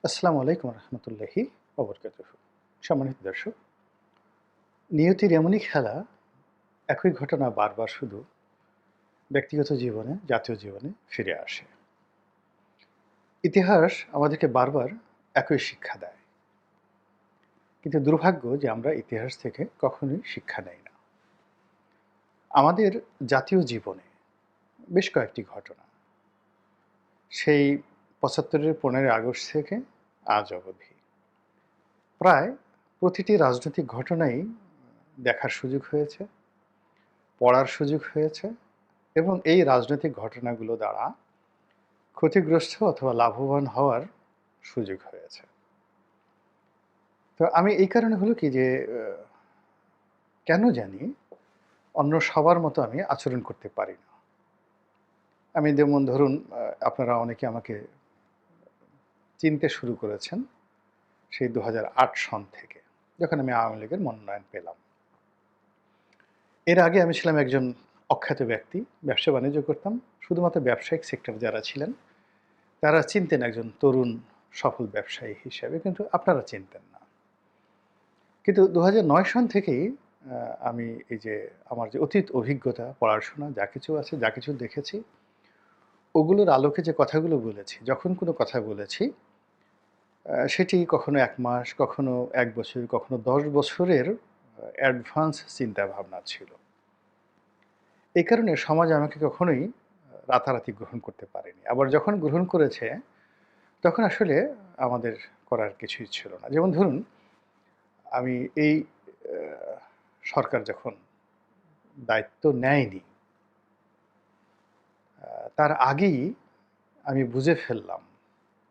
আসসালামু আলাইকুম রহমতুল্লাহি ওবরকাতুহ। সম্মানিত দর্শক, নিয়তির এমনই খেলা, একই ঘটনা বারবার শুধু ব্যক্তিগত জীবনে, জাতীয় জীবনে ফিরে আসে। ইতিহাস আমাদেরকে বারবার একই শিক্ষা দেয়, কিন্তু দুর্ভাগ্য যে আমরা ইতিহাস থেকে কখনোই শিক্ষা নেই না। আমাদের জাতীয় জীবনে বেশ কয়েকটি ঘটনা, সেই ৭৫-এর ১৫ই আগস্ট থেকে আজ অবধি প্রায় প্রতিটি রাজনৈতিক ঘটনাই দেখার সুযোগ হয়েছে, পড়ার সুযোগ হয়েছে এবং এই রাজনৈতিক ঘটনাগুলো দ্বারা ক্ষতিগ্রস্ত অথবা লাভবান হওয়ার সুযোগ হয়েছে। তো আমি এই কারণে হলো কি যে কেন জানি অন্য সবার মতো আমি আচরণ করতে পারি না। আমি যেমন ধরুন আপনারা অনেকে আমাকে চিনতে শুরু করেছেন সেই ২০০৮ সন থেকে, যখন আমি আওয়ামী লীগের মনোনয়ন পেলাম। এর আগে আমি ছিলাম একজন অখ্যাত ব্যক্তি, ব্যবসা-বাণিজ্য করতাম। শুধুমাত্র ব্যবসায়িক সেক্টরে যারা ছিলেন তারা চিনতেন একজন তরুণ সফল ব্যবসায়ী হিসেবে, কিন্তু আপনারা চিনতেন না। কিন্তু ২০০৯ সন থেকেই আমি এই যে আমার যে অতীত অভিজ্ঞতা, পড়াশোনা যা কিছু আছে, যা কিছু দেখেছি, ওগুলোর আলোকে যে কথাগুলো বলেছি, যখন কোনো কথা বলেছি, সেটি কখনো ১ মাস, কখনো ১ বছর, কখনো ১০ বছরের অ্যাডভান্স চিন্তাভাবনা ছিল। এই কারণে সমাজ আমাকে কখনোই রাতারাতি গ্রহণ করতে পারেনি। আবার যখন গ্রহণ করেছে, তখন আসলে আমাদের করার কিছুই ছিল না। যেমন ধরুন, আমি এই আ সরকার যখন দায়িত্ব নেয়নি, তার আগেই আমি বুঝে ফেললাম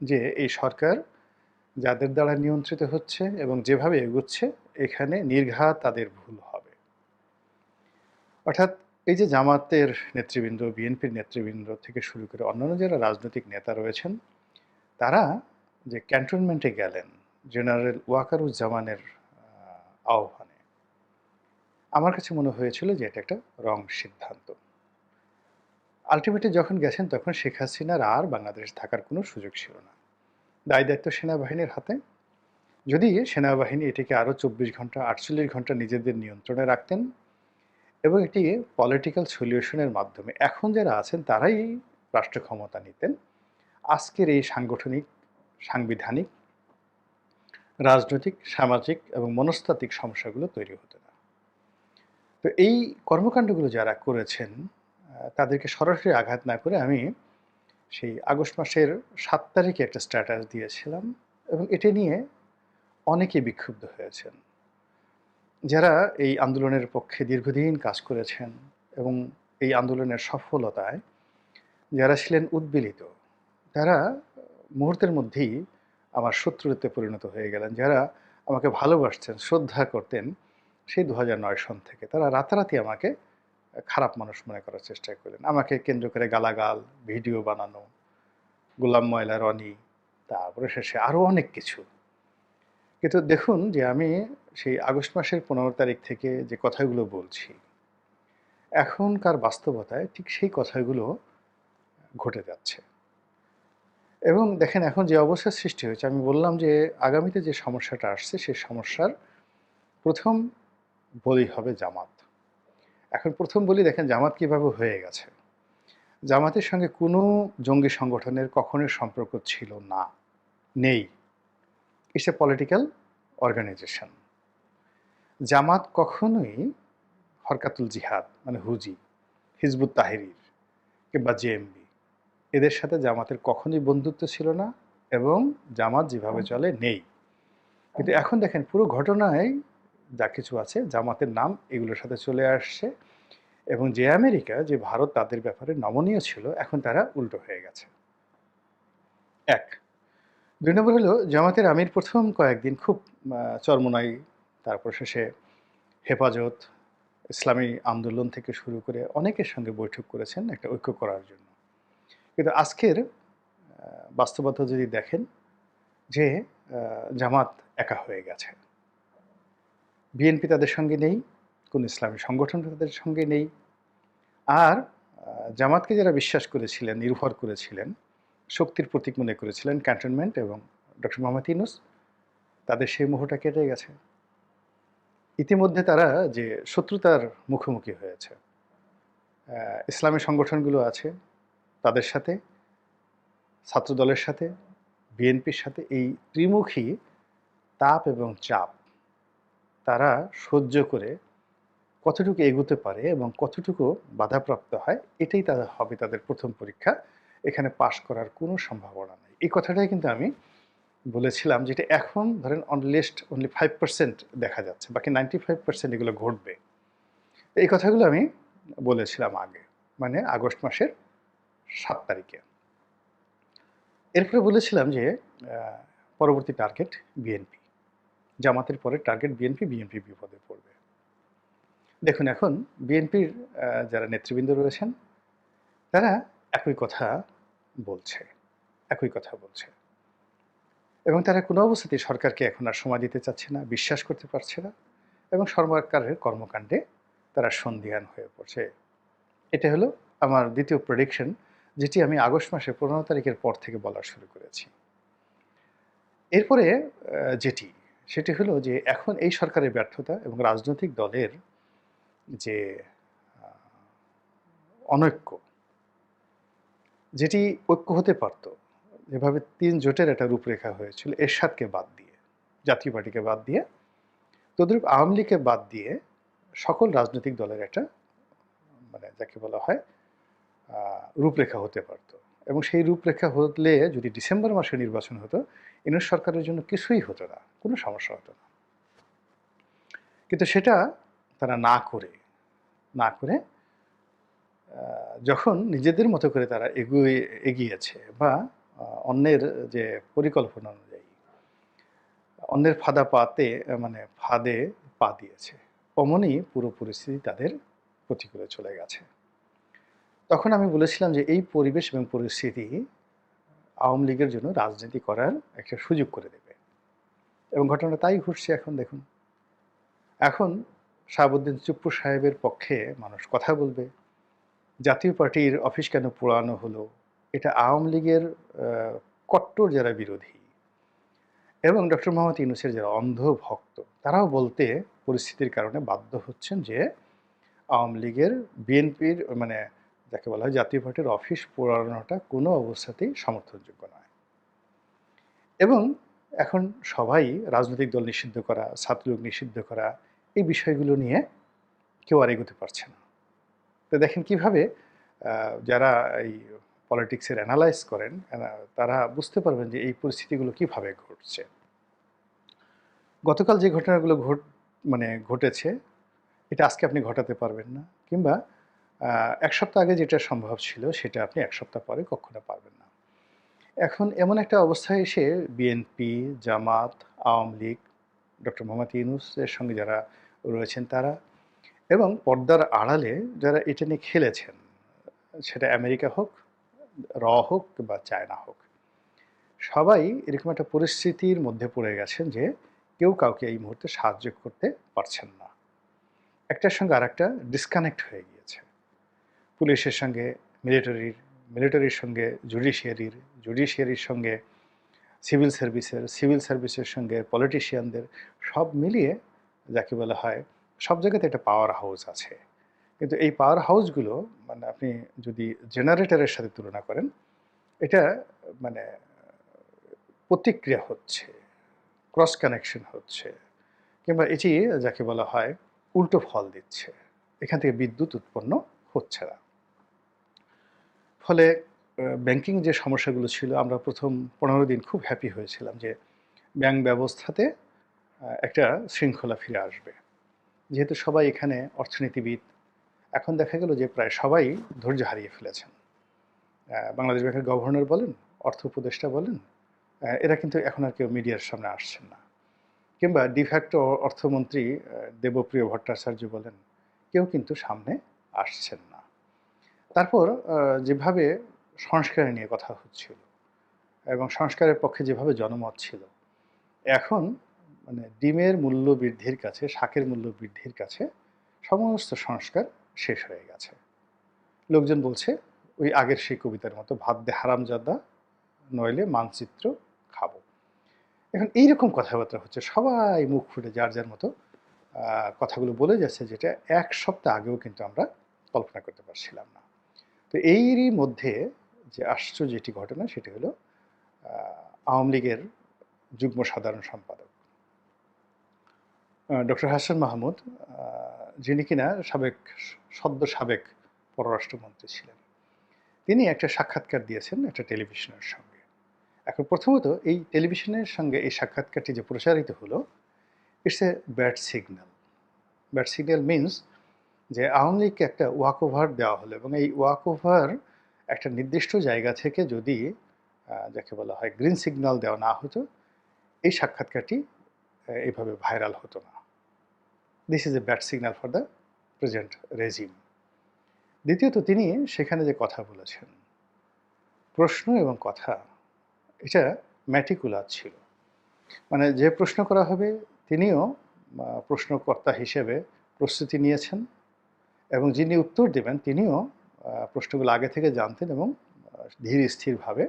যে এই সরকার যাদের দ্বারা নিয়ন্ত্রিত হচ্ছে এবং যেভাবে এগোচ্ছে, এখানে নির্ঘাত তাদের ভুল হবে। অর্থাৎ এই যে জামাতের নেতৃবৃন্দ, বিএনপির নেতৃবৃন্দ থেকে শুরু করে অন্যান্য যারা রাজনৈতিক নেতা রয়েছেন, তারা যে ক্যান্টনমেন্টে গেলেন জেনারেল ওয়াকারুজ্জামানের আহ্বানে, আমার কাছে মনে হয়েছিল যে এটা একটা রং সিদ্ধান্ত। আল্টিমেটলি যখন গেছেন তখন শেখ হাসিনার আর বাংলাদেশে থাকার কোনো সুযোগ ছিল না। দায়-দায়িত্ব সেনাবাহিনীর হাতে। যদি সেনাবাহিনী এটিকে আরও ২৪ ঘন্টা, ৪৮ ঘন্টা নিজেদের নিয়ন্ত্রণে রাখতেন এবং এটি পলিটিক্যাল সলিউশনের মাধ্যমে এখন যারা আছেন তারাই রাষ্ট্র ক্ষমতা নিতেন, আজকের এই সাংগঠনিক, সাংবিধানিক, রাজনৈতিক, সামাজিক এবং মনস্তাত্ত্বিক সমস্যাগুলো তৈরি হতো না। তো এই কর্মকাণ্ডগুলো যারা করেছেন, তাদেরকে সরাসরি আঘাত না করে আমি সেই আগস্ট মাসের ৭ তারিখে একটা স্ট্যাটাস দিয়েছিলাম এবং এটা নিয়ে অনেকেই বিক্ষুব্ধ হয়েছেন। যারা এই আন্দোলনের পক্ষে দীর্ঘদিন কাজ করেছেন এবং এই আন্দোলনের সফলতায় যারা ছিলেন উদ্বেলিত, তারা মুহূর্তের মধ্যেই আমার শত্রুতে পরিণত হয়ে গেলেন। যারা আমাকে ভালোবাসতেন, শ্রদ্ধা করতেন সেই ২০০৯ সন থেকে, তারা রাতারাতি আমাকে খারাপ মানুষ মনে করার চেষ্টা করলেন। আমাকে কেন্দ্র করে গালাগাল, ভিডিও বানানো, গোলাম ময়লা রনি, তারপরে শেষে আরও অনেক কিছু। কিন্তু দেখুন যে আমি সেই আগস্ট মাসের ১৫ তারিখ থেকে যে কথাগুলো বলছি, এখনকার বাস্তবতায় ঠিক সেই কথাগুলো ঘটে যাচ্ছে। এবং দেখেন এখন যে অবস্থার সৃষ্টি হয়েছে, আমি বললাম যে আগামীতে যে সমস্যাটা আসছে সেই সমস্যার ১ম বলি হবে জামাত। এখন ১ম বলি, দেখেন জামাত কিভাবে হয়ে গেছে। জামাতের সঙ্গে কোনো জঙ্গি সংগঠনের কখনোই সম্পর্ক ছিল না, নেই। It's a political organization. Jamaat কখনোই হরকাতুল জিহাদ মানে হুজি, হিজবুত তাহরির কিংবা জেএমবি, এদের সাথে জামাতের কখনোই বন্ধুত্ব ছিল না এবং জামাত যেভাবে চলে নেই। কিন্তু এখন দেখেন পুরো ঘটনায় যা কিছু আছে জামাতের নাম এগুলোর সাথে চলে আসছে এবং যে আমেরিকা, যে ভারত তাদের ব্যাপারে নমনীয় ছিল, এখন তারা উল্টো হয়ে গেছে। ১। ২ নম্বর হলো জামাতের আমির ১ম কয়েকদিন খুব চরমোনাই, তারপর শেষে হেফাজত, ইসলামী আন্দোলন থেকে শুরু করে অনেকের সঙ্গে বৈঠক করেছেন একটা ঐক্য করার জন্য। কিন্তু আজকের বাস্তবতা যদি দেখেন যে জামাত একা হয়ে গেছে। বিএনপি তাদের সঙ্গে নেই, কোনো ইসলামী সংগঠন তাদের সঙ্গে নেই। আর জামাতকে যারা বিশ্বাস করেছিলেন, নির্ভর করেছিলেন, শক্তির প্রতীক মনে করেছিলেন ক্যান্টনমেন্ট এবং ডক্টর মোহাম্মদ ইউনূস, তাদের সেই মোহটা কেটে গেছে। ইতিমধ্যে তারা যে শত্রুতার মুখোমুখি হয়েছে, ইসলামী সংগঠনগুলো আছে তাদের সাথে, ছাত্রদলের সাথে, বিএনপির সাথে এই ত্রিমুখী তাপ এবং চাপ তারা সহ্য করে কতটুকু এগোতে পারে এবং কতটুকু বাধাপ্রাপ্ত হয়, এটাই হবে তাদের প্রথম পরীক্ষা। এখানে পাশ করার কোনো সম্ভাবনা নেই। এই কথাটাই কিন্তু আমি বলেছিলাম, যেটা এখন ধরেন অনলি 5% দেখা যাচ্ছে, বাকি 95% এগুলো ঘটবে। এই কথাগুলো আমি বলেছিলাম আগে, মানে আগস্ট মাসের 7 তারিখে। এরপরে বলেছিলাম যে পরবর্তী টার্গেট বিএনপি, জামাতের পরে টার্গেট বিএনপি, বিএনপি বিপদে পড়বে। দেখুন, এখন বিএনপির যারা নেতৃবৃন্দ রয়েছেন তারা একই কথা বলছে, একই কথা বলছে, এবং তারা কোনো অবস্থাতেই সরকারকে এখন আর সময় দিতে চাচ্ছে না, বিশ্বাস করতে পারছে না, এবং সরকারের কর্মকাণ্ডে তারা সন্দিহান হয়ে পড়ছে। এটা হলো আমার দ্বিতীয় প্রেডিকশন, যেটি আমি আগস্ট মাসের 15 তারিখের পর থেকে বলা শুরু করেছি। এরপরে সেটি হলো যে এখন এই সরকারের ব্যর্থতা এবং রাজনৈতিক দলের যে অনৈক্য, যেটি ঐক্য হতে পারত, যেভাবে 3 জোটের একটা রূপরেখা হয়েছিল, এরশাদকে বাদ দিয়ে, জাতীয় পার্টিকে বাদ দিয়ে, তদ্রূপ আওয়ামী লীগকে বাদ দিয়ে সকল রাজনৈতিক দলের একটা, মানে যাকে বলা হয়, রূপরেখা হতে পারত। এবং সেই রূপরেখা হলে যদি ডিসেম্বর মাসে নির্বাচন হতো, ইউনূস সরকারের জন্য কিছুই হতো না, কোনো সমস্যা হতো না। কিন্তু সেটা তারা না করে যখন নিজেদের মতো করে তারা এগিয়েছে, বা অন্যের যে পরিকল্পনা অনুযায়ী অন্যের ফাঁদে পা দিয়েছে, অমনই পুরো পরিস্থিতি তাদের প্রতিকূলে চলে গেছে। তখন আমি বলেছিলাম যে এই পরিবেশ এবং পরিস্থিতি আওয়ামী লীগের জন্য রাজনীতি করার একটা সুযোগ করে দেবে, এবং ঘটনা তাই ঘটছে। এখন দেখুন, এখন শাহাবুদ্দিন চুপ্পু সাহেবের পক্ষে মানুষ কথা বলবে, জাতীয় পার্টির অফিস কেন পোড়ানো হলো, এটা আওয়ামী লীগের কট্টর যারা বিরোধী এবং ডক্টর মোহাম্মদ ইউনূসের যারা অন্ধ ভক্ত, তারাও বলতে পরিস্থিতির কারণে বাধ্য হচ্ছেন যে আওয়ামী লীগের, বিএনপির, মানে যাকে বলা হয় জাতীয় পার্টির অফিস পোড়ানোটা কোনো অবস্থাতেই সমর্থনযোগ্য নয়। এবং এখন সবাই রাজনৈতিক দল নিষিদ্ধ করা, ছাত্রলীগ নিষিদ্ধ করা, এই বিষয়গুলো নিয়ে কেউ আর এগোতে পারছে না। তো দেখেন কিভাবে যারা এই পলিটিক্সের অ্যানালাইজ করেন, তারা বুঝতে পারবেন যে এই পরিস্থিতিগুলো কিভাবে ঘটছে। গতকাল যে ঘটনাগুলো ঘটেছে, এটা আজকে আপনি ঘটাতে পারবেন না, কিংবা 1 সপ্তাহ আগে যেটা সম্ভব ছিল সেটা আপনি 1 সপ্তাহ পরে কখনো পারবেন না। এখন এমন একটা অবস্থায় এসে বিএনপি, জামাত, আওয়ামী লীগ, ডক্টর মোহাম্মদ ইউনূসের সঙ্গে যারা রয়েছেন তারা, এবং পর্দার আড়ালে যারা এটা নিয়ে খেলেছেন, সেটা আমেরিকা হোক, হোক বা চায়না হোক, সবাই এরকম একটা পরিস্থিতির মধ্যে পড়ে গেছেন যে কেউ কাউকে এই মুহূর্তে সাহায্য করতে পারছেন না। একটার সঙ্গে আরেকটা ডিসকানেক্ট হয়ে গিয়েছে। পুলিশের সঙ্গে মিলিটারির সঙ্গে জুডিশিয়ারির সঙ্গে সিভিল সার্ভিসের সঙ্গে পলিটিশিয়ানদের, সব মিলিয়ে যাকে বলা হয়, সব জায়গাতে একটা পাওয়ার হাউস আছে। কিন্তু এই পাওয়ার হাউসগুলো, মানে আপনি যদি জেনারেটরের সাথে তুলনা করেন, এটা মানে প্রতিক্রিয়া হচ্ছে, ক্রস কানেকশন হচ্ছে, কিংবা এটি যাকে বলা হয় উল্টো ফল দিচ্ছে। এখান থেকে বিদ্যুৎ উৎপন্ন হচ্ছে না। ফলে ব্যাংকিং যে সমস্যাগুলো ছিল, আমরা প্রথম 15 দিন খুব হ্যাপি হয়েছিলাম যে ব্যাংক ব্যবস্থাতে একটা শৃঙ্খলা ফিরে আসবে। যেহেতু সবাই এখানে অর্থনীতিবিদ, এখন দেখা গেল যে প্রায় সবাই ধৈর্য হারিয়ে ফেলেছেন। বাংলাদেশ ব্যাংকের গভর্নর বলেন, অর্থ উপদেষ্টা বলেন, এরা কিন্তু এখন আর কেউ মিডিয়ার সামনে আসছেন না, কিংবা ডিফ্যাক্টো অর্থমন্ত্রী দেবপ্রিয় ভট্টাচার্য বলেন, কেউ কিন্তু সামনে আসছেন না। তারপর যেভাবে সংস্কার নিয়ে কথা হচ্ছিল এবং সংস্কারের পক্ষে যেভাবে জনমত ছিল, এখন মানে ডিমের মূল্য বৃদ্ধির কাছে, শাকের মূল্য বৃদ্ধির কাছে সমস্ত সংস্কার শেষ হয়ে গেছে। লোকজন বলছে ওই আগের সেই কবিতার মতো, ভাত দে হারামজাদা নইলে মানচিত্র খাবো। এখন এইরকম কথাবার্তা হচ্ছে। সবাই মুখ ফুটে যার, যার মতো কথাগুলো বলে যাচ্ছে, যেটা ১ সপ্তাহ আগেও কিন্তু আমরা কল্পনা করতে পারছিলাম না। তো এরই মধ্যে যে আশ্চর্য একটি ঘটনা, সেটি হলো আ আওয়ামী লীগের যুগ্ম সাধারণ সম্পাদক ডক্টর হাসান মাহমুদ, আ যিনি কিনা সদ্য সাবেক পররাষ্ট্রমন্ত্রী ছিলেন। তিনি একটা সাক্ষাৎকার দিয়েছেন একটা টেলিভিশনের সঙ্গে। এখন প্রথমত এই টেলিভিশনের সঙ্গে এই সাক্ষাৎকারটি যে প্রচারিত হলো, it's a bad signal. Bad signal means যে আওয়ামী লীগকে একটা ওয়াক ওভার দেওয়া হলো, এবং এই ওয়াক ওভার একটা নির্দিষ্ট জায়গা থেকে যদি যাকে বলা হয় গ্রিন সিগন্যাল দেওয়া না হতো, এই সাক্ষাৎকারটি এইভাবে ভাইরাল হতো না। This is a bad signal for the present regime. দ্বিতীয়ত তিনি সেখানে যে কথা বলেছেন, প্রশ্ন এবং কথা, এটা ম্যাটিকুলার ছিল। মানে যে প্রশ্ন করা হবে তিনিও প্রশ্নকর্তা হিসেবে প্রস্তুতি নিয়েছেন, এবং যিনি উত্তর দেবেন তিনিও প্রশ্নগুলো আগে থেকে জানতেন, এবং ধীর স্থিরভাবে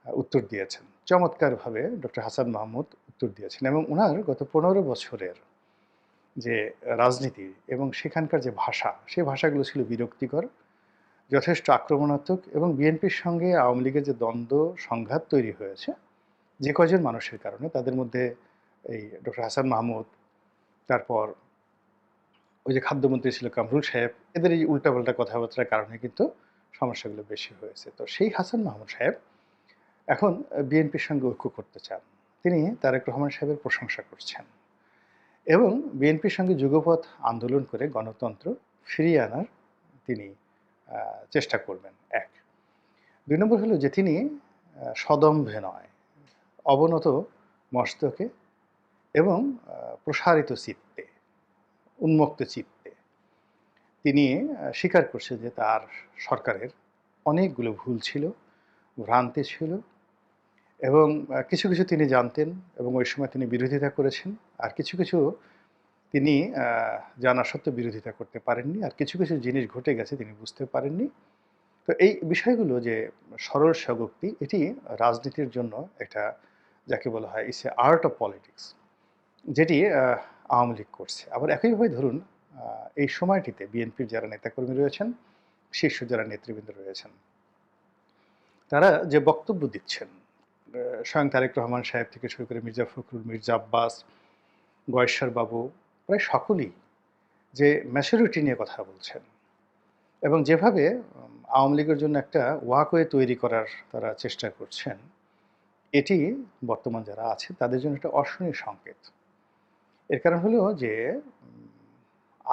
উত্তর দিয়েছেন। চমৎকারভাবে ডক্টর হাসান মাহমুদ উত্তর দিয়েছেন, এবং উনার গত ১৫ বছরের যে রাজনীতি এবং সেখানকার যে ভাষা, সেই ভাষাগুলো ছিল বিরক্তিকর, যথেষ্ট আক্রমণাত্মক, এবং বিএনপির সঙ্গে আওয়ামী লীগের যে দ্বন্দ্ব সংঘাত তৈরি হয়েছে যে কয়জন মানুষের কারণে, তাদের মধ্যে এই ডক্টর হাসান মাহমুদ, তারপর ওই যে খাদ্যমন্ত্রী ছিল কামরুল সাহেব, এদের এই উল্টাপাল্টা কথাবার্তার কারণে কিন্তু সমস্যাগুলো বেশি হয়েছে। তো সেই হাসান মাহমুদ সাহেব এখন বিএনপির সঙ্গে ঐক্য করতে চান। তিনি তারেক রহমান সাহেবের প্রশংসা করছেন, এবং বিএনপির সঙ্গে যুগপৎ আন্দোলন করে গণতন্ত্র ফিরিয়ে আনার তিনি চেষ্টা করবেন, ১। ২ নম্বর হলো যে তিনি সদম্ভে নয়, অবনত মস্তকে এবং প্রসারিত চিত্তে, উন্মুক্ত চিত্তে তিনি স্বীকার করছেন যে তার সরকারের অনেকগুলো ভুল ছিল, ভ্রান্তি ছিল, এবং কিছু, কিছু তিনি জানতেন এবং ওই সময় তিনি বিরোধিতা করেছেন। আর কিছু, কিছু তিনি জানা সত্ত্বেও বিরোধিতা করতে পারেননি। আর কিছু, কিছু জিনিস ঘটে গেছে তিনি বুঝতে পারেননি। তো এই বিষয়গুলো যে সরল স্বগোক্তি, এটি রাজনীতির জন্য একটা, যাকে বলা হয় it's a art of politics, যেটি আওয়ামী লীগ করছে। আবার একইভাবে ধরুন এই সময়টিতে বিএনপির যারা নেতাকর্মী রয়েছেন, শীর্ষ যারা নেতৃবৃন্দ রয়েছেন, তারা যে বক্তব্য দিচ্ছেন, স্বয়ং তারেক রহমান সাহেব থেকে শুরু করে মির্জা ফখরুল, মির্জা আব্বাস, গয়েশ্বর বাবু, প্রায় সকলেই যে ম্যাচুরিটি নিয়ে কথা বলছেন, এবং যেভাবে আওয়ামী লীগের জন্য একটা ওয়াকওয়ে তৈরি করার তারা চেষ্টা করছেন, এটি বর্তমান যারা আছে তাদের জন্য একটা অশনি সংকেত। এর কারণ হলো যে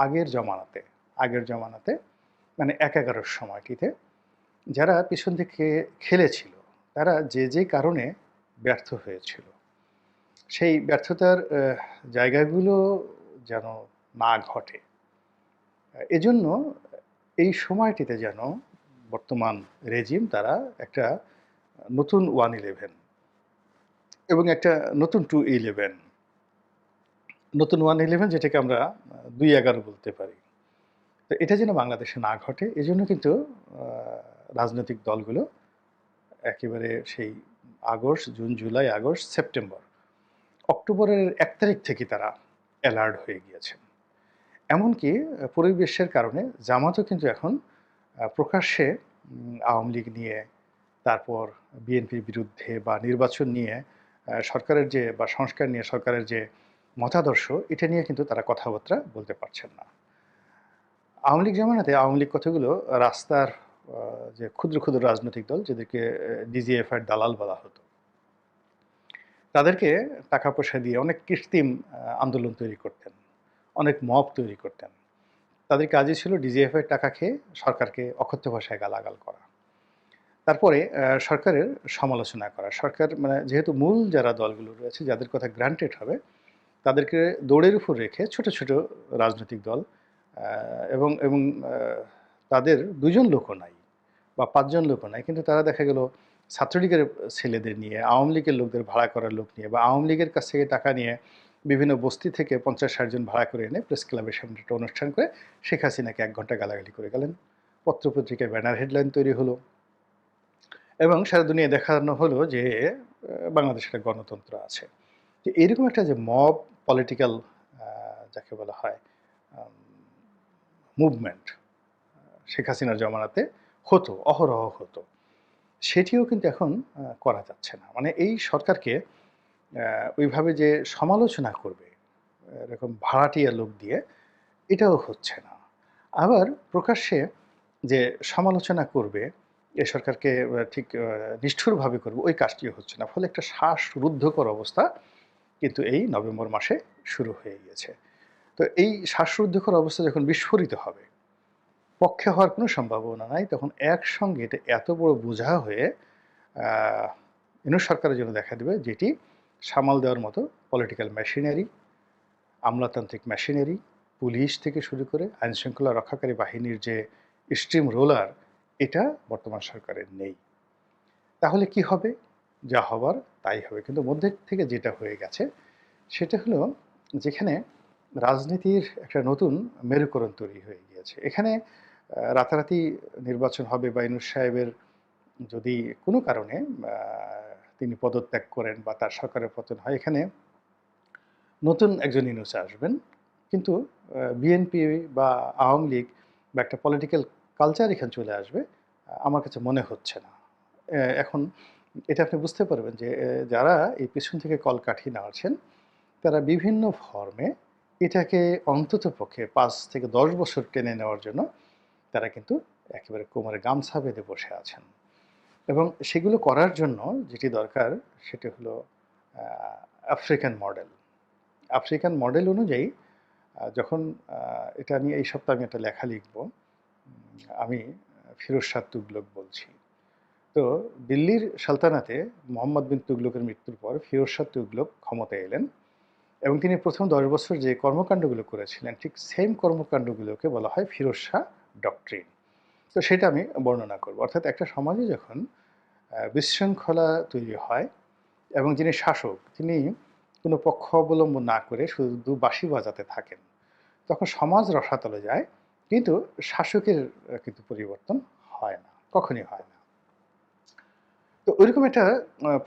আগের জমানাতে মানে ১/১১ সময়টিতে যারা পিছন থেকে খেলেছিল, তারা যে, যে কারণে ব্যর্থ হয়েছিল, সেই ব্যর্থতার জায়গাগুলো যেন না ঘটে। এজন্য এই সময়টিতে যেন বর্তমান রেজিম তারা একটা নতুন 111 এবং একটা নতুন 211, নতুন 111 যেটাকে আমরা ২/১১ বলতে পারি। তো এটা যেন বাংলাদেশে না ঘটে, এজন্য কিন্তু আ রাজনৈতিক দলগুলো একেবারে সেই August, June, July, August, September, অক্টোবরের ১ তারিখ থেকে তারা অ্যালার্ট হয়ে গিয়েছেন। এমনকি পরিবেশের কারণে জামাতও কিন্তু এখন প্রকাশ্যে আওয়ামী লীগ নিয়ে, তারপর বিএনপির বিরুদ্ধে বা নির্বাচন নিয়ে, সরকারের যে বা সংস্কার নিয়ে সরকারের যে মতাদর্শ, এটা নিয়ে কিন্তু তারা কথাবার্তা বলতে পারছেন না। আওয়ামী লীগ জমানাতে আওয়ামী লীগ কতগুলো রাস্তার যে ক্ষুদ্র, ক্ষুদ্র রাজনৈতিক দল, যাদেরকে ডিজিএফআই এর দালাল বলা হতো, তাদেরকে টাকা পয়সা দিয়ে অনেক কৃত্রিম আন্দোলন তৈরি করতেন, অনেক মব তৈরি করতেন। তাদের কাজই ছিল ডিজিএফআই এর টাকা খেয়ে সরকারকে অকথ্য ভাষায় গালাগাল করা। তারপরে সরকারের সমালোচনা করা। সরকার মানে যেহেতু মূল যারা দলগুলো রয়েছে, যাদের কথা গ্রান্টেড হবে, তাদেরকে দৌড়ের উপর রেখে ছোট, ছোট রাজনৈতিক দল, এবং তাদের ২ জন লোকও নাই বা ৫ জন লোকও নাই। কিন্তু তারা দেখা গেল ছাত্রলীগের ছেলেদের নিয়ে, আওয়ামী লীগের লোকদের ভাড়া করার লোক নিয়ে, বা আওয়ামী লীগের কাছ থেকে টাকা নিয়ে বিভিন্ন বস্তি থেকে ৫০-৬০ জন ভাড়া করে এনে প্রেস ক্লাবের সামনে একটা অনুষ্ঠান করে শেখ হাসিনাকে ১ ঘন্টা গালাগালি করে গেলেন। পত্রপত্রিকায় ব্যানার হেডলাইন তৈরি হলো, এবং সারা দুনিয়ায় দেখানো হলো যে বাংলাদেশে একটা গণতন্ত্র আছে। তো এরকম একটা যে মব পলিটিক্যাল যাকে বলা হয় মুভমেন্ট শেখ হাসিনার জমানাতে হতো, অহরহ হতো। সেটিও কিন্তু এখন করা যাচ্ছে না। মানে এই সরকারকে ওইভাবে যে সমালোচনা করবে, এরকম ভাড়াটিয়া লোক দিয়ে, এটাও হচ্ছে না। আবার প্রকাশ্যে যে সমালোচনা করবে, এ সরকারকে ঠিক নিষ্ঠুরভাবে করবে, ওই কাজটিও হচ্ছে না। ফলে একটা শ্বাসরুদ্ধকর অবস্থা কিন্তু এই নভেম্বর মাসে শুরু হয়ে গিয়েছে। তো এই শ্বাসরুদ্ধকর অবস্থা যখন বিস্ফোরিত হবে, পক্ষে হওয়ার কোনো সম্ভাবনা নাই, তখন একসঙ্গে এটা এত বড় বোঝা হয়ে আহ, ইউনূস সরকারের জন্য দেখা দেবে, যেটি সামাল দেওয়ার মতো পলিটিক্যাল মেশিনারি, আমলাতান্ত্রিক মেশিনারি, পুলিশ থেকে শুরু করে আইনশৃঙ্খলা রক্ষাকারী বাহিনীর যে স্ট্রিম রোলার, এটা বর্তমান সরকারের নেই। তাহলে কি হবে? যা হবার তাই হবে। কিন্তু মধ্যে থেকে যেটা হয়ে গেছে সেটা হলো, যেখানে রাজনীতির একটা নতুন মেরুকরণ তৈরি হয়ে গিয়েছে। এখানে রাতারাতি নির্বাচন হবে বা ইউনূস সাহেবের যদি কোনো কারণে তিনি পদত্যাগ করেন বা তার সরকারের পতন হয়, এখানে নতুন একজন ইউনূস আসবেন। কিন্তু বিএনপি বা আওয়ামী লীগ বা একটা পলিটিক্যাল কালচার এখানে চলে আসবে, আমার কাছে মনে হচ্ছে না। এখন এটা আপনি বুঝতে পারবেন যে যারা এই পেছন থেকে কলকাঠি নাড়ছেন, তারা বিভিন্ন ফর্মে এটাকে অন্ততপক্ষে ৫ থেকে ১০ বছর টেনে নেওয়ার জন্য তারা কিন্তু একেবারে কোমরে গামছা বেঁধে বসে আছেন। এবং সেগুলো করার জন্য যেটি দরকার সেটি হলো আফ্রিকান মডেল। আফ্রিকান মডেল অনুযায়ী যখন এটা নিয়ে এই সপ্তাহে আমি একটা লেখা লিখব। আমি ফিরোজ শাহ তুগলক বলছি। তো দিল্লির সালতানাতে মোহাম্মদ বিন তুগলকের মৃত্যুর পর ফিরোজ শাহ তুগলক ক্ষমতায় এলেন এবং তিনি প্রথম ১০ বছর যে কর্মকাণ্ডগুলো করেছিলেন, ঠিক সেম কর্মকাণ্ডগুলোকে বলা হয় ফিরোজ শাহ ডক্ট্রিন। তো সেটা আমি বর্ণনা করব। অর্থাৎ একটা সমাজে যখন বিশৃঙ্খলা তৈরি হয় এবং যিনি শাসক তিনি কোনো পক্ষ অবলম্বন না করে শুধু বাঁশি বাজাতে থাকেন, তখন সমাজ রসাতলে যায়, কিন্তু শাসকের কিন্তু পরিবর্তন হয় না, কখনই হয় না। তো ওইরকম একটা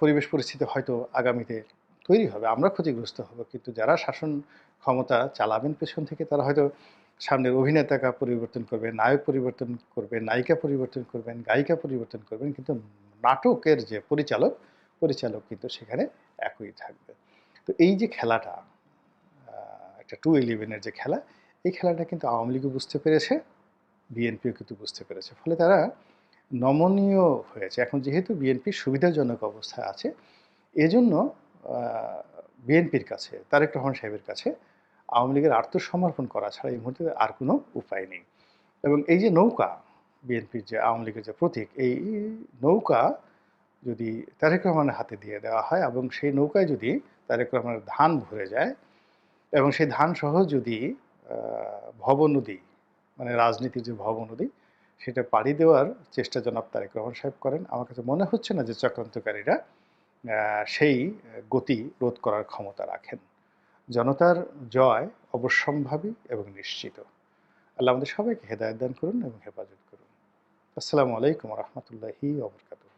পরিবেশ পরিস্থিতি হয়তো আগামীতে তৈরি হবে। আমরা ক্ষতিগ্রস্ত হব, কিন্তু যারা শাসন ক্ষমতা চালাবেন পেছন থেকে, তারা হয়তো সামনের অভিনেতাকে পরিবর্তন করবেন, নায়ক পরিবর্তন করবেন, নায়িকা পরিবর্তন করবেন, গায়িকা পরিবর্তন করবেন, কিন্তু নাটকের যে পরিচালক, পরিচালক কিন্তু সেখানে একই থাকবে। তো এই যে খেলাটা, একটা 2-11 এর যে খেলা, এই খেলাটা কিন্তু আওয়ামী লীগও বুঝতে পেরেছে, বিএনপিও কিন্তু বুঝতে পেরেছে। ফলে তারা নমনীয় হয়েছে। এখন যেহেতু বিএনপি সুবিধাজনক অবস্থায় আছে, এজন্য বিএনপির কাছে, তারেক রহমান সাহেবের কাছে আওয়ামী লীগের আত্মসমর্পণ করা ছাড়া এই মুহূর্তে আর কোনো উপায় নেই। এবং এই যে নৌকা, বিএনপির যে আওয়ামী লীগের যে প্রতীক, এই নৌকা যদি তারেক রহমানের হাতে দিয়ে দেওয়া হয় এবং সেই নৌকায় যদি তারেক রহমানের ধান ভরে যায় এবং সেই ধানসহ যদি ভব নদী, মানে রাজনীতির যে ভব নদী, সেটা পাড়ি দেওয়ার চেষ্টা জনাব তারেক রহমান সাহেব করেন, আমার কাছে মনে হচ্ছে না যে চক্রান্তকারীরা সেই গতি রোধ করার ক্ষমতা রাখেন। জনতার জয় অবশ্যম্ভাবী এবং নিশ্চিত। আল্লাহ আমাদের সবাইকে হেদায়েত দান করুন এবং হেফাজত করুন। আসসালামু আলাইকুম রহমতুল্লাহি ওয়া বারাকাতুহু।